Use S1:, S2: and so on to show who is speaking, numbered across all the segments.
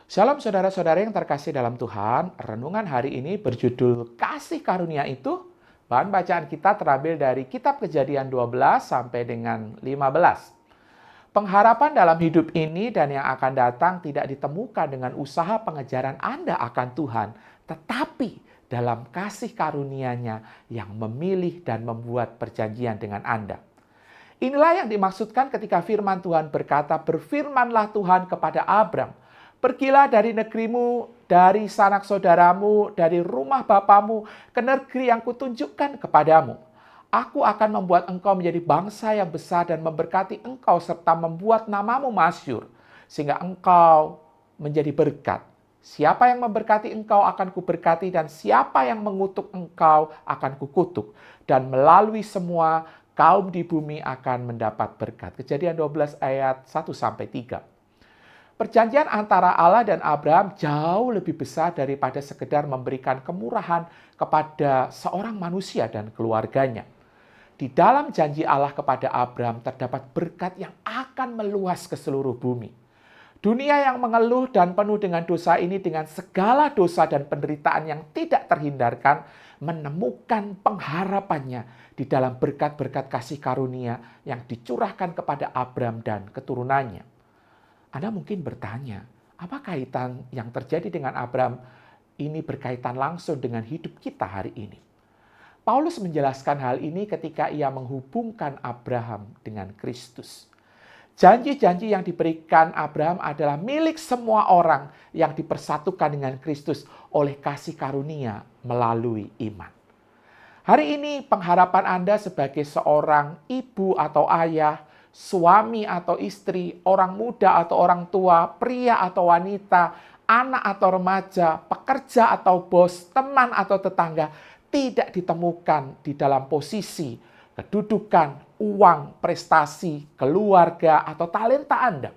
S1: Shalom saudara-saudara yang terkasih dalam Tuhan. Renungan hari ini berjudul Kasih Karunia Itu. Bahan bacaan kita terambil dari Kitab Kejadian 12 sampai dengan 15. Pengharapan dalam hidup ini dan yang akan datang tidak ditemukan dengan usaha pengejaran Anda akan Tuhan, tetapi dalam kasih karunia-Nya yang memilih dan membuat perjanjian dengan Anda. Inilah yang dimaksudkan ketika firman Tuhan berkata, "Berfirmanlah Tuhan kepada Abram, pergilah dari negerimu, dari sanak saudaramu, dari rumah bapamu, ke negeri yang kutunjukkan kepadamu. Aku akan membuat engkau menjadi bangsa yang besar dan memberkati engkau serta membuat namamu masyhur, sehingga engkau menjadi berkat. Siapa yang memberkati engkau akan kuberkati, dan siapa yang mengutuk engkau akan kukutuk. Dan melalui semua kaum di bumi akan mendapat berkat." Kejadian 12 ayat 1-3. Perjanjian antara Allah dan Abraham jauh lebih besar daripada sekedar memberikan kemurahan kepada seorang manusia dan keluarganya. Di dalam janji Allah kepada Abraham terdapat berkat yang akan meluas ke seluruh bumi. Dunia yang mengeluh dan penuh dengan dosa ini, dengan segala dosa dan penderitaan yang tidak terhindarkan, menemukan pengharapannya di dalam berkat-berkat kasih karunia yang dicurahkan kepada Abraham dan keturunannya. Anda mungkin bertanya, apa kaitan yang terjadi dengan Abraham ini berkaitan langsung dengan hidup kita hari ini? Paulus menjelaskan hal ini ketika ia menghubungkan Abraham dengan Kristus. Janji-janji yang diberikan Abraham adalah milik semua orang yang dipersatukan dengan Kristus oleh kasih karunia melalui iman. Hari ini pengharapan Anda sebagai seorang ibu atau ayah, suami atau istri, orang muda atau orang tua, pria atau wanita, anak atau remaja, pekerja atau bos, teman atau tetangga, tidak ditemukan di dalam posisi, kedudukan, uang, prestasi, keluarga, atau talenta Anda.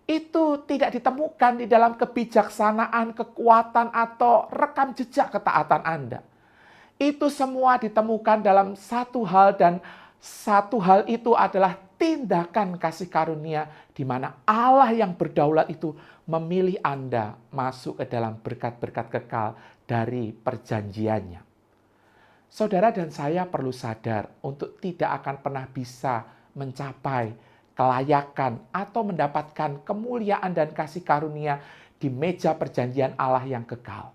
S1: Itu tidak ditemukan di dalam kebijaksanaan, kekuatan, atau rekam jejak ketaatan Anda. Itu semua ditemukan dalam satu hal, dan satu hal itu adalah tindakan kasih karunia di mana Allah yang berdaulat itu memilih Anda masuk ke dalam berkat-berkat kekal dari perjanjiannya. Saudara dan saya perlu sadar untuk tidak akan pernah bisa mencapai kelayakan atau mendapatkan kemuliaan dan kasih karunia di meja perjanjian Allah yang kekal.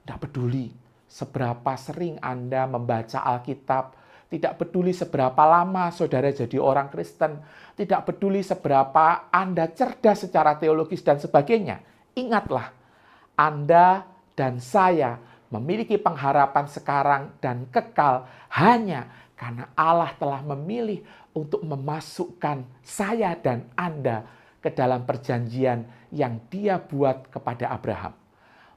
S1: Tidak peduli seberapa sering Anda membaca Alkitab, tidak peduli seberapa lama saudara jadi orang Kristen, tidak peduli seberapa Anda cerdas secara teologis dan sebagainya. Ingatlah, Anda dan saya memiliki pengharapan sekarang dan kekal hanya karena Allah telah memilih untuk memasukkan saya dan Anda ke dalam perjanjian yang Dia buat kepada Abraham.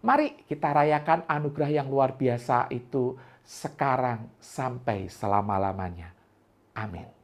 S1: Mari kita rayakan anugerah yang luar biasa itu sekarang sampai selama-lamanya. Amin.